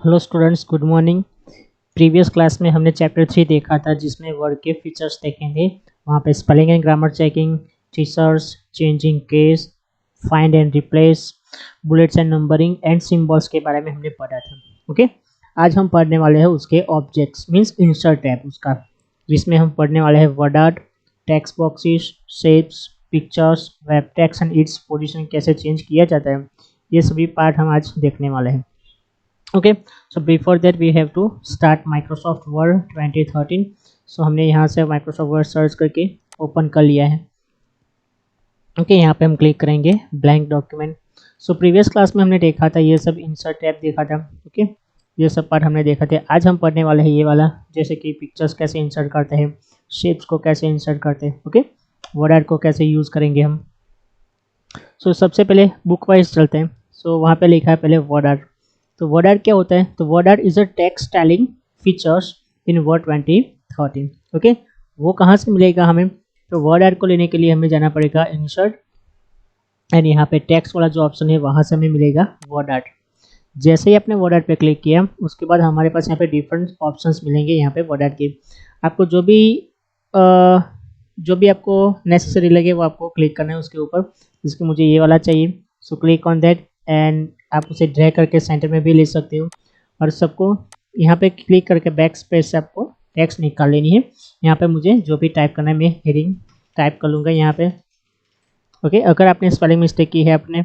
Hello students, good morning. Previous class में हमने chapter 3 देखा था जिसमें वर्ड के फीचर्स देखे थे। वहाँ पे spelling and grammar checking, features, changing case, find and replace, bullets and numbering and symbols के बारे में हमने पढ़ा था। ओके, आज हम पढ़ने वाले हैं उसके ऑब्जेक्ट्स मीन्स इंसर्ट टैब उसका, जिसमें हम पढ़ने वाले हैं word art, text boxes, shapes, pictures, web text and its position कैसे चेंज किया जाता है। ये सभी पार्ट हम आज देखने वाले हैं। Okay, so before that we have to start Microsoft Word 2013। So हमने यहाँ से माइक्रोसॉफ्ट वर्ड सर्च करके ओपन कर लिया है। ओके, यहाँ पे हम क्लिक करेंगे blank document. So previous class में हमने देखा था ये सब इंसर्ट टैब देखा था। ओके, ये सब पार्ट हमने देखा था। आज हम पढ़ने वाले हैं ये वाला, जैसे कि पिक्चर्स कैसे इंसर्ट करते हैं, शेप्स को कैसे इंसर्ट करते हैं। ओके, वर्ड आर्ट को कैसे यूज़ करेंगे हम। सो सबसे पहले बुक वाइज चलते हैं। सो वहाँ पे लिखा है पहले वर्ड आर्ट। तो वर्ड आर्ट क्या होता है? तो word art is a text styling features in word 2013। Okay, वो कहाँ से मिलेगा हमें? तो वर्ड आर्ट को लेने के लिए हमें जाना पड़ेगा इंसर्ट एंड यहाँ पे टेक्स्ट वाला जो ऑप्शन है वहाँ से हमें मिलेगा वर्ड आर्ट। जैसे ही आपने वर्ड आर्ट पे क्लिक किया उसके बाद हमारे पास यहाँ पे डिफरेंट ऑप्शंस मिलेंगे। यहाँ पे वर्ड आर्ट के आपको जो भी आपको नेसेसरी लगे वो आपको क्लिक करना है उसके ऊपर। जिसके मुझे ये वाला चाहिए, सो क्लिक ऑन दैट एंड आप उसे ड्रैग करके सेंटर में भी ले सकते हो। और सबको यहाँ पे क्लिक करके बैक स्पेस से आपको टेक्स्ट निकाल लेनी है। यहाँ पे मुझे जो भी टाइप करना है मैं हेडिंग टाइप कर लूँगा यहाँ पे। ओके, अगर आपने स्पेलिंग मिस्टेक की है अपने,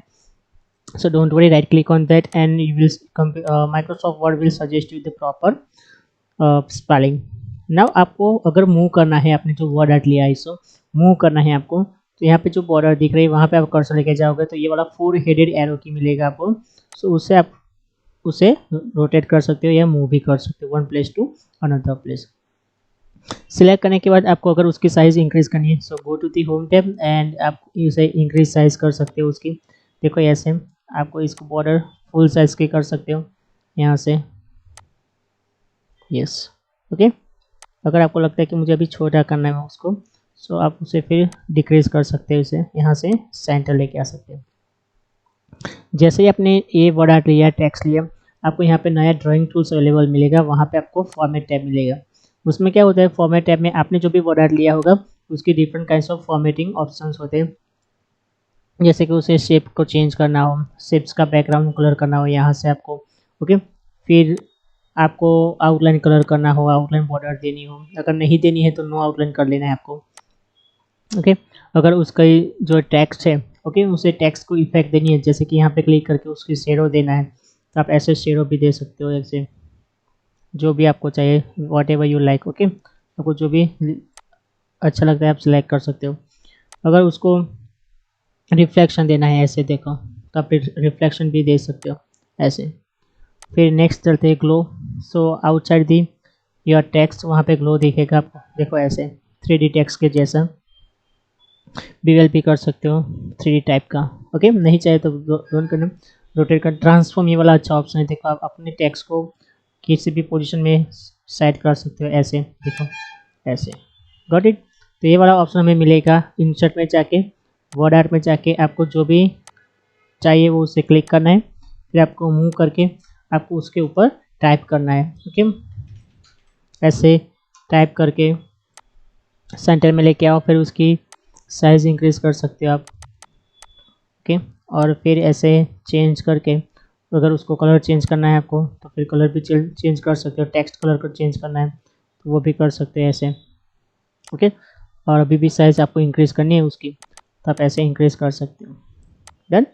so don't worry, right click on that and you will Microsoft Word will suggest you the proper spelling. now आपको अगर मूव करना है, आपने जो वर्ड आर्ट लिया है इसको मूव करना है आपको, तो यहाँ पे जो बॉर्डर दिख रही है वहाँ पे आप कर्सर लेके जाओगे तो ये वाला 4 हेडेड एरो की मिलेगा आपको। सो उससे आप उसे रोटेट कर सकते हो या मूव भी कर सकते हो one place to another place. Select करने के बाद आपको अगर उसकी साइज़ इंक्रीज़ करनी है, so go to the home tab and आप इसे इंक्रीज साइज़ कर सकते हो उसकी। देखो ऐसे आपको इसको बॉर्डर फुल साइज़ के कर सकते हो यहाँ से। Yes, okay. अगर आपको लगता है कि मुझे अभी छोटा करना है उसको, सो आप उसे फिर डिक्रीज़ कर सकते हो, इसे यहाँ से सेंटर लेके आ सकते हो। जैसे ही आपने ये वर्ड आर्ट लिया, टेक्स्ट लिया, आपको यहाँ पे नया ड्राइंग टूल्स अवेलेबल मिलेगा। वहाँ पे आपको फॉर्मेट टैब मिलेगा। उसमें क्या होता है, फॉर्मेट टैब में आपने जो भी वर्ड आर्ट लिया होगा उसकी different kinds of formatting options होते हैं। जैसे कि उसे शेप को चेंज करना हो, शेप्स का बैकग्राउंड कलर करना हो यहाँ से आपको। ओके, फिर आपको आउटलाइन कलर करना हो, आउटलाइन बॉर्डर देनी हो, अगर नहीं देनी है तो नो आउटलाइन कर लेना है आपको। ओके, अगर उसका जो टेक्स्ट है, ओके, उसे टेक्स्ट को इफेक्ट देनी है, जैसे कि यहाँ पे क्लिक करके उसकी शेडो देना है तो आप ऐसे शेडो भी दे सकते हो, ऐसे जो भी आपको चाहिए, what ever you like. Okay, आपको जो भी अच्छा लगता है आप सिलेक्ट कर सकते हो। अगर उसको रिफ्लेक्शन देना है ऐसे, देखो तो आप रिफ्लेक्शन भी दे सकते हो ऐसे। फिर नेक्स्ट चलते हैं glow. So outside the your text, वहाँ पे ग्लो दिखेगा आपको, देखो ऐसे 3D टेक्स्ट के जैसा भी कर सकते हो 3D टाइप का। ओके, नहीं चाहे तो डोंट करना, रोटेट कर, ट्रांसफॉर्म ये वाला अच्छा ऑप्शन है। देखो आप अपने टेक्स्ट को किसी भी पोजीशन में सेट कर सकते हो ऐसे, देखो ऐसे, गॉट इट। तो ये वाला ऑप्शन हमें मिलेगा इंसर्ट में जाके, वर्ड आर्ट में जाके आपको जो भी चाहिए वो उसे क्लिक करना है, फिर आपको मूव करके आपको उसके ऊपर टाइप करना है। ओके, ऐसे टाइप करके सेंटर में लेके आओ, फिर उसकी साइज़ इंक्रीज कर सकते हो आप। ओके, और फिर ऐसे चेंज करके अगर उसको कलर चेंज करना है आपको तो फिर कलर भी चेंज कर सकते हो। टेक्स्ट कलर को चेंज करना है तो वो भी कर सकते हैं ऐसे। ओके, और अभी भी साइज़ आपको इंक्रीज़ करनी है उसकी तो आप ऐसे इंक्रीज़ कर सकते हो। डन।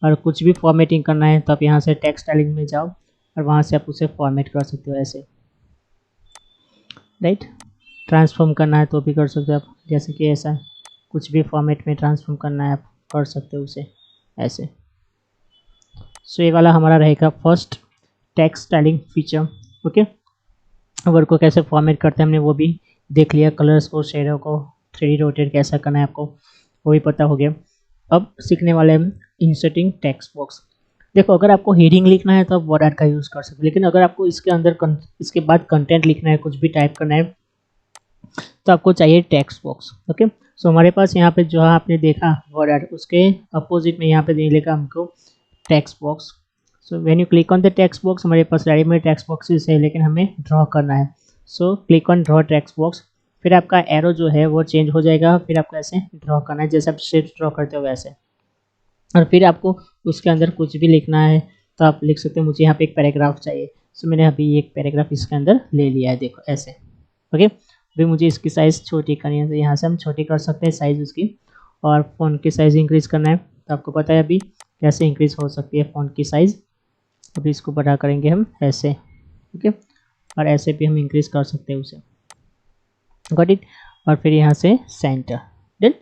और कुछ भी फॉर्मेटिंग करना है तो आप यहाँ से टेक्स्ट स्टाइलिंग में जाओ और वहाँ से आप उसे फॉर्मेट कर सकते हो ऐसे, राइट। ट्रांसफॉर्म करना है तो भी कर सकते हो आप, जैसे कि ऐसा कुछ भी फॉर्मेट में ट्रांसफॉर्म करना है आप कर सकते हो उसे ऐसे। सो ये वाला हमारा रहेगा first text styling feature. Okay, word को कैसे फॉर्मेट करते हैं हमने वो भी देख लिया, कलर्स को, शेडो को 3D रोटेट कैसा करना है आपको वो भी पता हो गया। अब सीखने वाले हम इंसर्टिंग टेक्स्ट बॉक्स। देखो, अगर आपको हेडिंग लिखना है तो आप वर्ड आर्ट का यूज़ कर सकते हो, लेकिन अगर आपको इसके अंदर इसके बाद कंटेंट लिखना है, कुछ भी टाइप करना है, तो आपको चाहिए टेक्स्ट बॉक्स। ओके, सो हमारे पास यहाँ पे जो आपने देखा वर्ड आर्ट, उसके अपोजिट में यहाँ पे दे लेगा हमको text box. So when you click on the text box, हमारे पास रेडीमेड टेक्स्ट बॉक्सेस है लेकिन हमें ड्रॉ करना है। सो click on draw text box, फिर आपका एरो जो है वो चेंज हो जाएगा, फिर आपको ऐसे ड्रॉ करना है जैसे आप शेप्स ड्रॉ करते हो वैसे। और फिर आपको उसके अंदर कुछ भी लिखना है तो आप लिख सकते हो। मुझे यहाँ पे एक पैराग्राफ चाहिए, सो मैंने अभी एक पैराग्राफ इसके अंदर ले लिया है, देखो ऐसे। ओके, अभी मुझे इसकी साइज़ छोटी करनी है तो यहाँ से हम छोटी कर सकते हैं साइज़ उसकी। और फ़ॉन्ट की साइज़ इंक्रीज़ करना है तो आपको पता है अभी कैसे इंक्रीज़ हो सकती है फ़ॉन्ट की साइज़। अभी इसको बड़ा करेंगे हम ऐसे, ओके, और ऐसे भी हम इंक्रीज़ कर सकते हैं उसे, गॉट इट। और फिर यहाँ से सेंटर, देन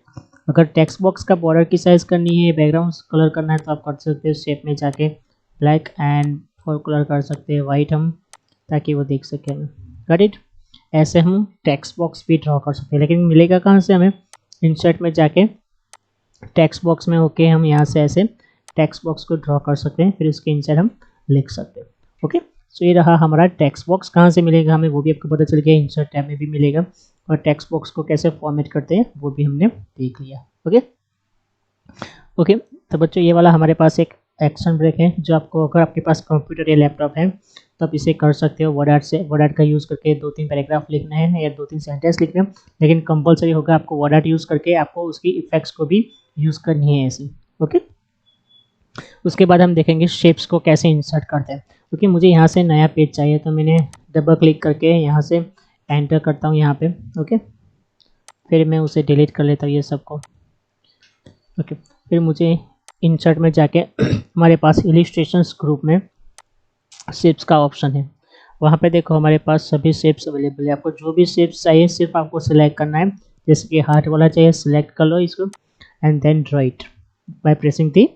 अगर टेक्स्ट बॉक्स का बॉर्डर की साइज़ करनी है, बैकग्राउंड कलर करना है तो आप कर सकते हो शेप में जाके ब्लैक एंड फॉर कलर कर सकते हैं वाइट हम, ताकि वो देख सके हमें, गॉट इट। ऐसे हम टेक्स्ट बॉक्स भी ड्रॉ कर सकते हैं, लेकिन मिलेगा कहाँ से हमें? इंसर्ट में जाके टेक्स्ट बॉक्स में होके हम यहाँ से ऐसे टेक्स्ट बॉक्स को ड्रॉ कर सकते हैं, फिर उसके इंसर्ट हम लिख सकते हैं। ओके, सो ये रहा हमारा टेक्स्ट बॉक्स। कहाँ से मिलेगा हमें वो भी आपको पता चल गया, इंसर्ट टैब में भी मिलेगा। और टेक्स्ट बॉक्स को कैसे फॉर्मेट करते हैं वो भी हमने देख लिया। ओके ओके, तो बच्चों ये वाला हमारे पास एक एक्शन ब्रेक है, जो आपको अगर आपके पास कंप्यूटर या लैपटॉप है तो आप इसे कर सकते हो। वर्ड आर्ट से, वर्ड आर्ट का यूज़ करके 2-3 पैराग्राफ लिखना है या 2-3 सेंटेंस लिखना है, लेकिन कंपलसरी होगा आपको वर्ड आर्ट यूज़ करके आपको उसकी इफेक्ट्स को भी यूज़ करनी है ऐसी। ओके, उसके बाद हम देखेंगे शेप्स को कैसे इंसर्ट करते हैं। क्योंकि मुझे यहाँ से नया पेज चाहिए तो मैंने डबल क्लिक करके यहाँ से एंटर करता हूँ यहाँ पे। ओके, फिर मैं उसे डिलीट कर लेता हूँ ये सबको। ओके, फिर मुझे इंसर्ट में जाके हमारे पास इलिस्ट्रेशंस ग्रुप में शेप्स का ऑप्शन है, वहाँ पे देखो हमारे पास सभी शेप्स अवेलेबल है। आपको जो भी शेप्स चाहिए सिर्फ आपको सिलेक्ट करना है। जैसे कि हार्ट वाला चाहिए, सिलेक्ट कर लो इसको and then draw it by pressing the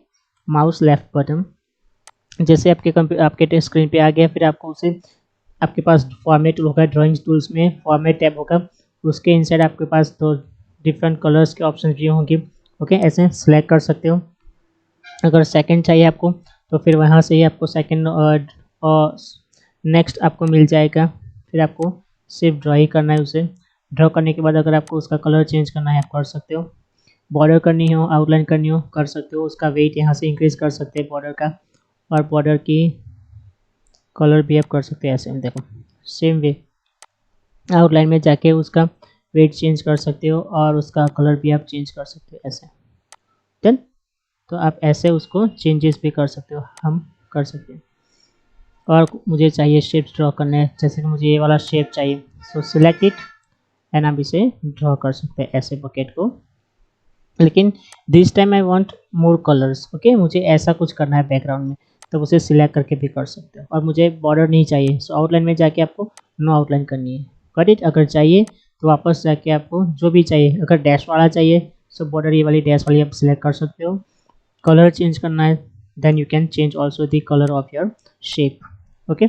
mouse left button. जैसे आपके स्क्रीन पे आ गया, फिर आपको उसे, आपके पास फॉर्मेट टूल होगा, ड्राइंग टूल्स में फॉर्मेट टैब होगा, उसके इनसाइड आपके पास दो डिफरेंट कलर्स के ऑप्शन भी होंगे। ओके, ऐसे सेलेक्ट कर सकते हो। अगर सेकंड चाहिए आपको तो फिर वहाँ से ही आपको सेकंड और नेक्स्ट आपको मिल जाएगा। फिर आपको सिर्फ ड्रॉ ही करना है उसे। ड्रॉ करने के बाद अगर आपको उसका कलर चेंज करना है आप कर सकते हो। बॉर्डर करनी हो, आउटलाइन करनी हो, कर सकते हो। उसका वेट यहाँ से इंक्रीज़ कर सकते हैं बॉर्डर का, और बॉर्डर की कलर भी आप कर सकते हैं ऐसे। देखो सेम वे आउटलाइन में जाके उसका वेट चेंज कर सकते हो और उसका कलर भी आप चेंज कर सकते हो ऐसे। डन, तो आप ऐसे उसको चेंजेस भी कर सकते हो, हम कर सकते हैं। और मुझे चाहिए शेप्स ड्रॉ करने, जैसे कि मुझे ये वाला शेप चाहिए, सो सिलेक्ट इट एंड आप इसे ड्रॉ कर सकते हैं ऐसे बकेट को। लेकिन this time I want more colours. Okay, मुझे ऐसा कुछ करना है बैकग्राउंड में, तो उसे सिलेक्ट करके भी कर सकते हो। और मुझे बॉर्डर नहीं चाहिए, सो आउटलाइन में जाके आपको नो आउटलाइन करनी है, गॉट इट। अगर चाहिए तो वापस जाके आपको जो भी चाहिए, अगर डैश वाला चाहिए सो बॉर्डर ये वाली डैश वाली आप सिलेक्ट कर सकते हो। कलर चेंज करना है then you can change also the colour of your shape. Okay,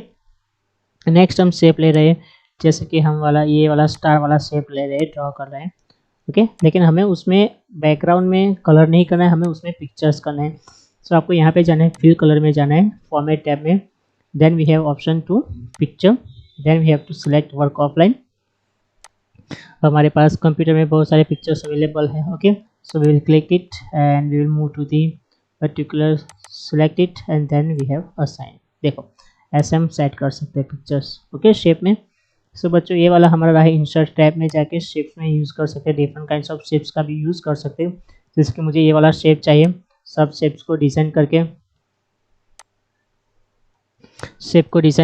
next हम शेप ले रहे हैं, जैसे कि हम वाला ये वाला स्टार वाला शेप ले रहे हैं, ड्रॉ कर रहे हैं। ओके, लेकिन हमें उसमें बैकग्राउंड में कलर नहीं करना है, हमें उसमें पिक्चर्स करना है। सो आपको यहाँ पे जाना है, फिल कलर में जाना है, फॉर्मेट टैब में, then we have option to picture, then we have to select work offline. हमारे पास कंप्यूटर में बहुत सारे पिक्चर्स अवेलेबल हैं। Okay, so we will click it and we will move to the particular, select it and then we have assign. देखो ऐसे हम set कर सकते हैं पिक्चर्स, ओके, शेप में। सो बच्चों ये वाला हमारा रहा, इंसर्ट टैब में जाके शेप्स में यूज़ कर सकते हैं, डिफरेंट काइंड्स ऑफ शेप्स का भी यूज़ कर सकते हैं। जैसे कि मुझे ये वाला शेप चाहिए, सब शेप्स को डिज़ाइन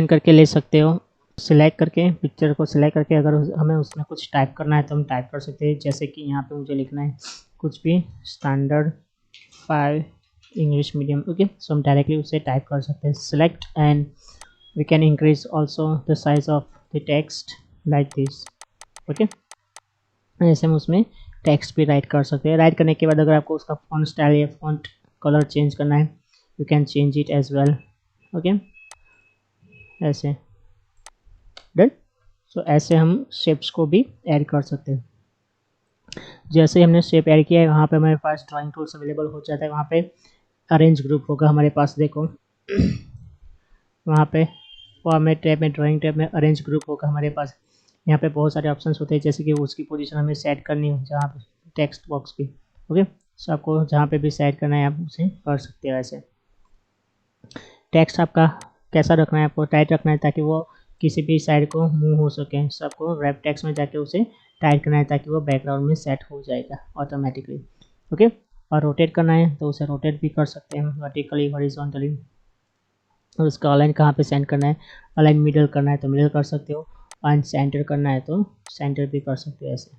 करके ले सकते हो। सिलेक्ट करके पिक्चर को सिलेक्ट करके अगर हमें उसमें कुछ टाइप करना है तो हम टाइप कर सकते हैं। जैसे कि यहाँ पे मुझे लिखना है कुछ भी standard 5 English medium. Okay, so हम डायरेक्टली उसे टाइप कर सकते हैं। Select and we can increase also the size of the text like this. Okay, ऐसे हम उसमें टेक्स्ट भी राइट कर सकते हैं। राइट करने के बाद अगर आपको उसका फॉन्ट स्टाइल या फॉन्ट कलर चेंज करना है you can change it as well. Okay, ऐसे डन। सो ऐसे हम शेप्स को भी ऐड कर सकते हैं। जैसे हमने शेप ऐड किया है वहाँ पे हमारे पास ड्राइंग टूल्स अवेलेबल हो जाता है। वहाँ पे अरेंज ग्रुप होगा हमारे पास, देखो वहाँ पे फॉर्मेट टैब में, ड्राइंग टैब में अरेंज ग्रुप होगा हमारे पास। यहाँ पे बहुत सारे ऑप्शंस होते हैं, जैसे कि उसकी पोजीशन हमें सेट करनी हो, जहाँ पे टेक्स्ट बॉक्स भी। ओके, सो आपको जहाँ पे भी सेट करना है आप उसे कर सकते हो ऐसे। टेक्स्ट आपका कैसा रखना है, आपको टाइट रखना है ताकि वो किसी भी साइड को मूव हो सके। सो आपको रैप टेक्स्ट में जाके उसे टाइट करना है ताकि वो बैकग्राउंड में सेट हो जाएगा ऑटोमेटिकली। ओके, और रोटेट करना है तो उसे रोटेट भी कर सकते हैं वर्टिकली, हॉरिजॉन्टली। और उसका अलाइन कहाँ पे सेंड करना है, अलाइन मिडल करना है तो मिडल कर सकते हो, और सेंटर करना है तो सेंटर भी कर सकते हो ऐसे।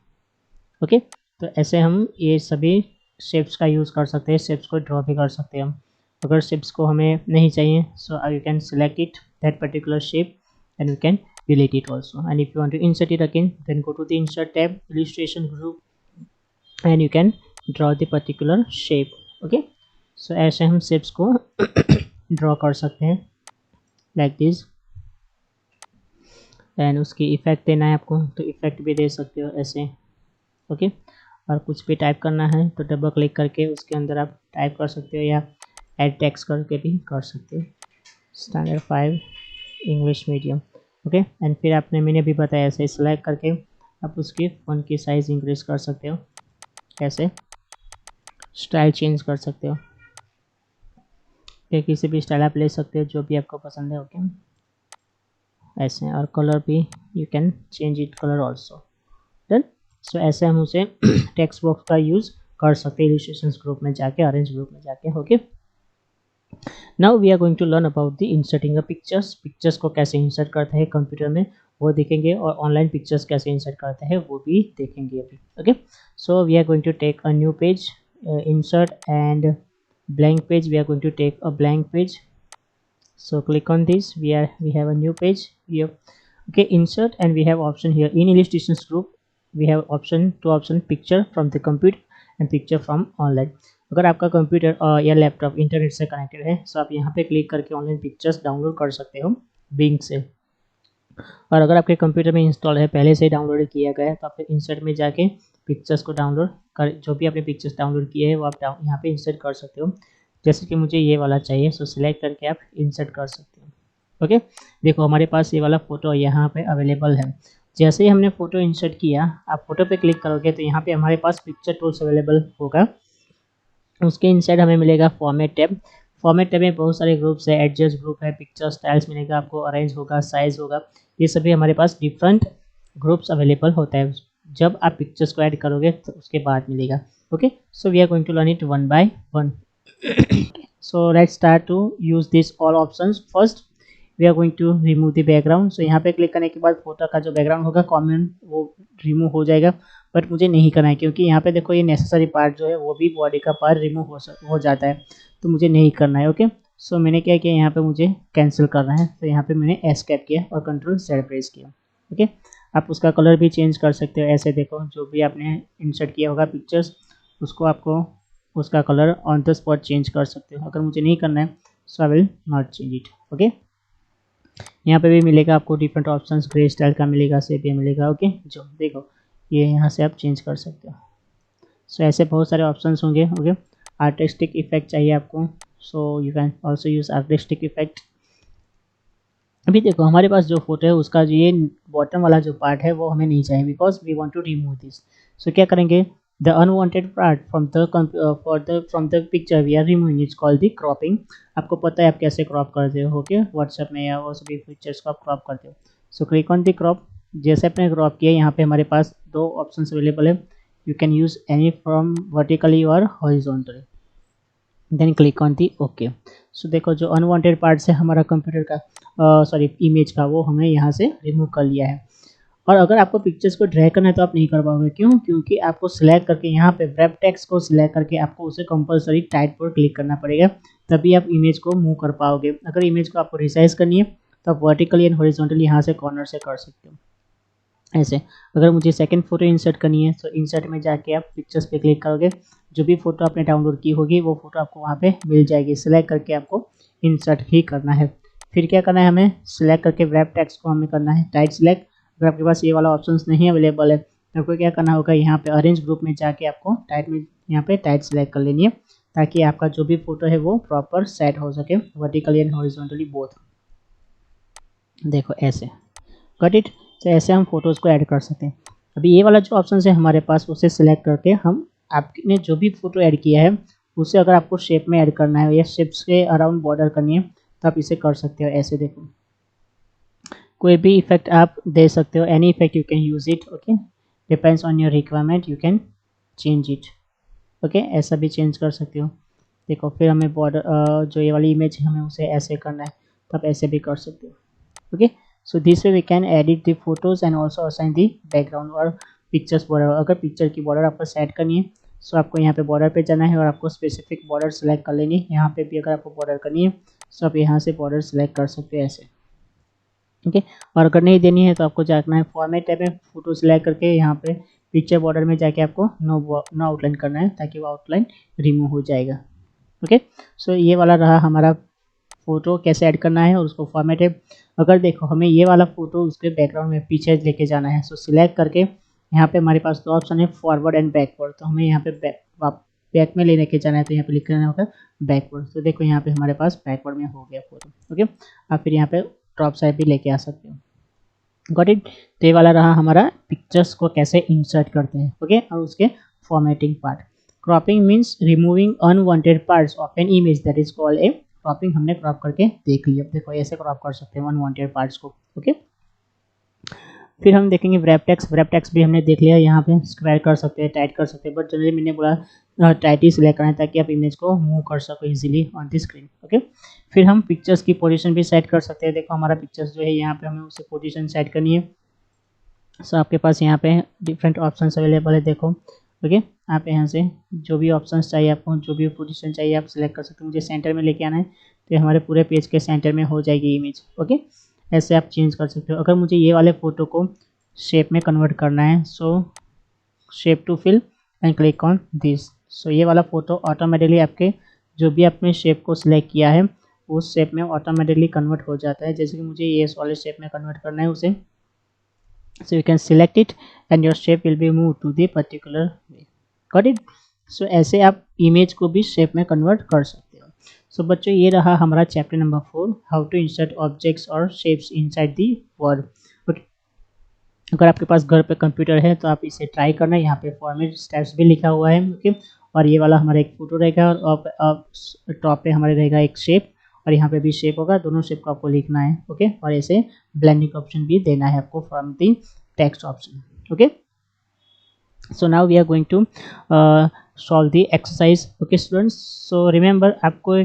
ओके, तो ऐसे हम ये सभी शेप्स का यूज़ कर सकते हैं, शेप्स को ड्रॉ भी कर सकते हैं हम। अगर शेप्स को हमें नहीं चाहिए, so you can select it that particular shape and we can delete it also. And if you want to insert it again, then go to the insert tab, illustration group, and you can draw the particular shape. Okay, so ऐसे हम shapes को draw कर सकते हैं like this, and उसकी effect देना है आपको तो इफेक्ट भी दे सकते हो ऐसे। ओके, और कुछ भी टाइप करना है तो डबल क्लिक करके उसके अंदर आप टाइप कर सकते हो या एड टेक्स्ट करके भी कर सकते हो। Standard 5 English medium. Okay, and फिर आपने मैंने भी बताया ऐसे सिलेक्ट करके आप उसकी फ़ॉन्ट की साइज़ इंक्रीज कर सकते हो, ऐसे स्टाइल चेंज कर सकते हो। ओके, किसी भी स्टाइल आप ले सकते हो जो भी आपको पसंद है। ओके, ऐसे, और कलर भी you can change it colour also. Done. So ऐसे हम उसे टेक्स्ट बॉक्स का यूज़ कर सकते हैं इलस्ट्रेशंस ग्रुप में जाके, ऑरेंज ग्रुप में जाके। Okay, now we are going to learn about the inserting pictures. Pictures को कैसे इंसर्ट करते हैं कंप्यूटर में वो देखेंगे, और ऑनलाइन पिक्चर्स कैसे इंसर्ट करते हैं वो भी देखेंगे अभी। Okay, so we are going to take a new page, insert and blank page. We are going to take a blank page, so click on this. We have a new page here. Okay, insert, and we have option here in illustrations group. We have two option, picture from the computer and picture from online. अगर आपका computer या laptop internet से connected है तो आप यहाँ पे click करके ऑनलाइन पिक्चर्स डाउनलोड कर सकते हो बिंग से। और अगर आपके कंप्यूटर में इंस्टॉल है, पहले से डाउनलोड किया गया है, तो आप फिर इंसर्ट में जाके पिक्चर्स को डाउनलोड कर, जो भी आपने पिक्चर्स डाउनलोड किए हैं वो आप यहाँ पे इंसर्ट कर सकते हो। जैसे कि मुझे ये वाला चाहिए, सो सिलेक्ट करके आप इंसर्ट कर सकते हो। ओके, देखो हमारे पास ये वाला फ़ोटो यहाँ पे अवेलेबल है। जैसे ही हमने फ़ोटो इंसर्ट किया, आप फोटो पे क्लिक करोगे तो यहाँ पे हमारे पास पिक्चर टूल्स अवेलेबल होगा। उसके इनसाइड हमें मिलेगा फॉर्मेट टैब। फॉर्मेट टैब में बहुत सारे ग्रुप्स है, एडजस्ट ग्रुप है, पिक्चर स्टाइल्स मिलेगा आपको, अरेंज होगा, साइज होगा, ये सभी हमारे पास डिफरेंट ग्रुप्स अवेलेबल होता है। जब आप पिक्चर्स को ऐड करोगे तो उसके बाद मिलेगा। Okay, so we are going to learn it one by one. So let's start to use this all options. First we are going to remove the background. So यहाँ पे क्लिक करने के बाद फोटो का जो बैकग्राउंड होगा common वो remove हो जाएगा, बट मुझे नहीं करना है क्योंकि यहाँ पे देखो ये नेसेसरी पार्ट जो है वो भी बॉडी का पार्ट रिमूव हो जाता है, तो मुझे नहीं करना है। ओके, सो मैंने क्या किया, यहाँ पे मुझे कैंसिल करना है तो यहाँ पे मैंने एस्केप किया और कंट्रोल Z प्रेस किया। ओके, आप उसका कलर भी चेंज कर सकते हो। ऐसे देखो जो भी आपने इंसर्ट किया होगा पिक्चर्स, उसको आपको उसका colour on the spot change कर सकते हो। अगर मुझे नहीं करना है so I will not change it. Okay, यहाँ पे भी मिलेगा आपको डिफरेंट ऑप्शंस, ग्रे स्टाइल का मिलेगा, सेपिया मिलेगा। ओके, जो देखो ये यहाँ से आप चेंज कर सकते हो। सो ऐसे बहुत सारे ऑप्शंस होंगे। ओके, आर्टिस्टिक इफेक्ट चाहिए आपको, so you can also use artistic effect. अभी देखो हमारे पास जो फोटो है उसका जो ये बॉटम वाला जो पार्ट है वो हमें नहीं चाहिए, because we want to remove this. So क्या करेंगे, the unwanted part from the picture we are removing, it's called the cropping. आपको पता है आप कैसे क्रॉप करते हो, ओके, व्हाट्सएप में या वो सभी पिक्चर्स को आप क्रॉप करते हो। So click on the crop. जैसे आपने क्रॉप किया, यहाँ पे हमारे पास दो ऑप्शन अवेलेबल है, you can use any from vertically और horizontally, then click on the okay. So देखो जो अनवांटेड पार्ट्स है हमारा कंप्यूटर का सॉरी इमेज का, वो हमें यहाँ से रिमूव कर लिया है। और अगर आपको पिक्चर्स को ड्रैग करना है तो आप नहीं कर पाओगे, क्यों, क्योंकि आपको सिलेक्ट करके यहाँ पे रैप टेक्स्ट को सिलेक्ट करके आपको उसे कंपलसरी टाइट पर क्लिक करना पड़ेगा, तभी आप इमेज को मूव कर पाओगे। अगर इमेज को आपको रिसाइज करनी है तो आप वर्टिकली एंड हॉरिजॉन्टली यहाँ से कॉर्नर से कर सकते हो ऐसे। अगर मुझे सेकंड फोटो इंसर्ट करनी है तो इंसर्ट में जाके आप पिक्चर्स पे क्लिक करोगे, जो भी फोटो आपने डाउनलोड की होगी वो फोटो आपको वहाँ पे मिल जाएगी। सिलेक्ट करके आपको इंसर्ट ही करना है। फिर क्या करना है, हमें सिलेक्ट करके रैप टेक्स्ट को हमें करना है टाइट सिलेक्ट। अगर आपके पास ये वाला ऑप्शन नहीं अवेलेबल है तो आपको क्या करना होगा, यहाँ पे अरेंज ग्रुप में जाके आपको टाइट में यहाँ पे टाइट सिलेक्ट कर लेनी है, ताकि आपका जो भी फोटो है वो प्रॉपर सेट हो सके वर्टिकली एंड हॉरिजॉन्टली बोथ। देखो ऐसे, गॉट इट। तो ऐसे हम फोटोज़ को ऐड कर सकते हैं। अभी ये वाला जो ऑप्शन है हमारे पास, उसे सिलेक्ट करके हम आपने जो भी फोटो ऐड किया है उसे अगर आपको शेप में ऐड करना है या शेप्स के अराउंड बॉर्डर करनी है तो आप इसे कर सकते हो। ऐसे देखो, कोई भी इफेक्ट आप दे सकते हो, any effect you can use it. Okay, depends on your requirement, you can change it. Okay, ऐसा भी चेंज कर सकते हो। देखो, फिर हमें बॉर्डर जो ये वाली इमेज है हमें उसे ऐसे करना है, तो आप ऐसे भी कर सकते हो। Okay, so this way we can edit the photos and also assign the background और पिक्चर्स बॉर्डर। अगर पिक्चर की बॉर्डर आपको सेट करनी है, सो आपको यहाँ पे बॉर्डर पे जाना है और आपको स्पेसिफिक बॉर्डर सेलेक्ट कर लेनी है। यहाँ पे भी अगर आपको बॉर्डर करनी है, सो आप यहाँ से बॉर्डर सेलेक्ट कर सकते हो ऐसे। ओके, और अगर नहीं देनी है तो आपको जाना है फॉर्मेट टैब में, फोटो सिलेक्ट करके यहाँ पे पिक्चर बॉर्डर में जाके आपको नो आउटलाइन करना है, ताकि वो आउटलाइन रिमूव हो जाएगा। ओके, सो ये वाला रहा हमारा फोटो कैसे ऐड करना है और उसको फॉर्मेट है। अगर देखो हमें ये वाला फोटो उसके बैकग्राउंड में पीछे लेके जाना है, सो सिलेक्ट करके यहाँ पे हमारे पास दो ऑप्शन है, फॉरवर्ड एंड बैकवर्ड। तो हमें यहाँ पे बैक में लेने के जाना है, तो यहाँ पे लिख लेना होगा बैकवर्ड। तो देखो यहाँ पे हमारे पास बैकवर्ड में हो गया फोटो। ओके, आप फिर यहाँ पे ड्रॉप साइड भी लेके आ सकते हो। Got it. तो ये वाला रहा हमारा पिक्चर्स को कैसे इंसर्ट करते हैं। ओके, और उसके formatting part. Cropping means removing unwanted parts of an image, that is called a cropping. हमने क्रॉप करके देख लिया। देखो ऐसे क्रॉप कर सकते हैं अनवांटेड पार्ट्स को। ओके, फिर हम देखेंगे व्रैप टेक्स्ट। व्रैप टेक्स्ट भी हमने देख लिया, यहाँ पे स्क्वायर कर सकते हैं, टाइट कर सकते हैं, बट जनरली मैंने बोला टाइट ही सिलेक्ट करना है ताकि आप इमेज को मूव कर सको easily on the screen. Okay, फिर हम पिक्चर्स की पोजीशन भी सेट कर सकते हैं। देखो हमारा पिक्चर्स जो है यहाँ पे हमें उसे पोजीशन सेट करनी है। सो आपके पास यहाँ पे डिफरेंट ऑप्शंस अवेलेबल है। देखो ओके, आप यहाँ से जो भी ऑप्शंस चाहिए आपको, जो भी पोजीशन चाहिए आप सिलेक्ट कर सकते हो। मुझे सेंटर में लेके आना है, तो ये हमारे पूरे पेज के सेंटर में हो जाएगी इमेज। ओके, ऐसे आप चेंज कर सकते हो। अगर मुझे ये वाले फ़ोटो को शेप में कन्वर्ट करना है, so shape to fill and click on this. So ये वाला फ़ोटो ऑटोमेटिकली आपके जो भी आपने शेप को सिलेक्ट किया है उस शेप में ऑटोमेटिकली कन्वर्ट हो जाता है। जैसे कि मुझे ये वाले शेप में कन्वर्ट करना है उसे, so you can select it and your shape will be moved to the particular way. Got it? So ऐसे आप इमेज को भी शेप में कन्वर्ट कर सकते हो। सो बच्चों, ये रहा हमारा chapter number 4, how to insert objects और शेप्स इनसाइड दी वर्ड। अगर आपके पास घर पे कंप्यूटर है तो आप इसे ट्राई करना। यहाँ पे फॉर्मेट स्टेप्स भी लिखा हुआ है। ओके, और ये वाला हमारा एक फोटो रहेगा और टॉप पे हमारे रहेगा एक शेप, और यहाँ पे भी शेप होगा। दोनों शेप को आपको लिखना है। ओके, और ऐसे ब्लेंडिंग ऑप्शन भी देना है आपको from the text option. Okay, so now we are going to solve the exercise. Okay students, so remember आपको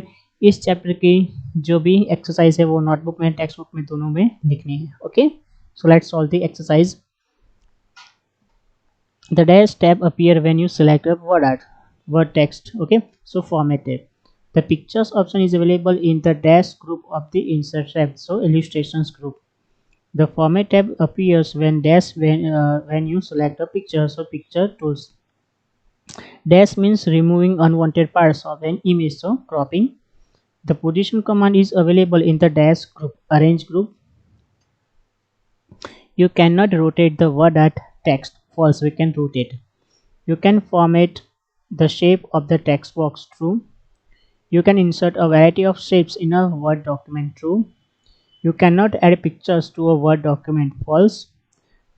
इस चैप्टर की जो भी एक्सरसाइज है वो नोटबुक में टेक्स्ट बुक में दोनों में लिखनी है। Okay, so let's solve the exercise. The dash tab appear when you select a word text. Okay, so format tab. The pictures option is available in the dash group of the insert tab, so illustrations group. The format tab appears when you select a picture, so picture tools. Dash means removing unwanted parts of an image, so cropping. The position command is available in the dash group, arrange group. You cannot rotate the word at text, false, we can rotate. You can format the shape of the text box, true. You can insert a variety of shapes in a Word document, true. You cannot add pictures to a Word document, false.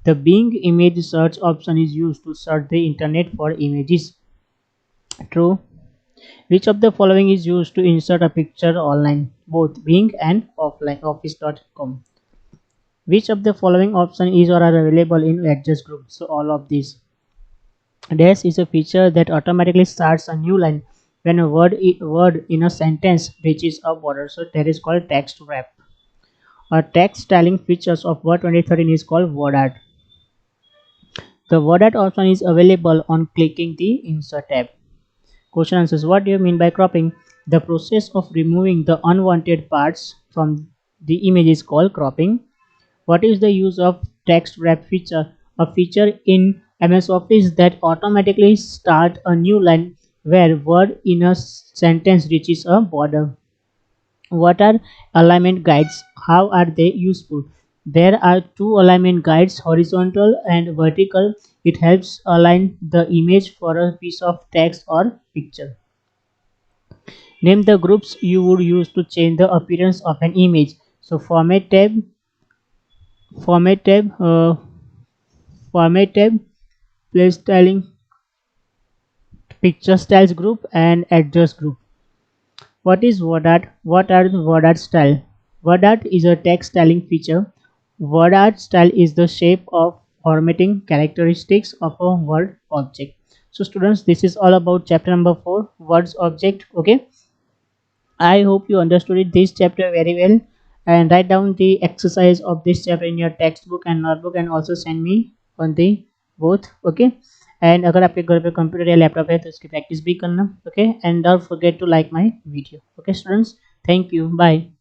The Bing image search option is used to search the internet for images, true. Which of the following is used to insert a picture online, both Bing and offline office.com? Which of the following option is or are available in adjust group? So all of these. Dash is a feature that automatically starts a new line when a word in a sentence reaches a border. So that is called text wrap. A text styling features of Word 2013 is called word art. The word art option is available on clicking the insert tab. Question answers. What do you mean by cropping? The process of removing the unwanted parts from the image is called cropping. What is the use of text wrap feature? A feature in MS Office that automatically start a new line where word in a sentence reaches a border. What are alignment guides? How are they useful? There are two alignment guides, horizontal and vertical. It helps align the image for a piece of text or picture. Name the groups you would use to change the appearance of an image. So format tab, format tab, place styling, picture styles group, and adjust group. What is word art? What are the word art style? Word art is a text styling feature. Word art style is the shape of formatting characteristics of a word object. So students, this is all about chapter number 4, words object. Okay, I hope you understood this chapter very well, and write down the exercise of this chapter in your textbook and notebook, and also send me on the both. Okay, and अगर आपके घर पे computer या laptop है तो इसकी practice भी करना. Okay, and don't forget to like my video. Okay students, thank you, bye.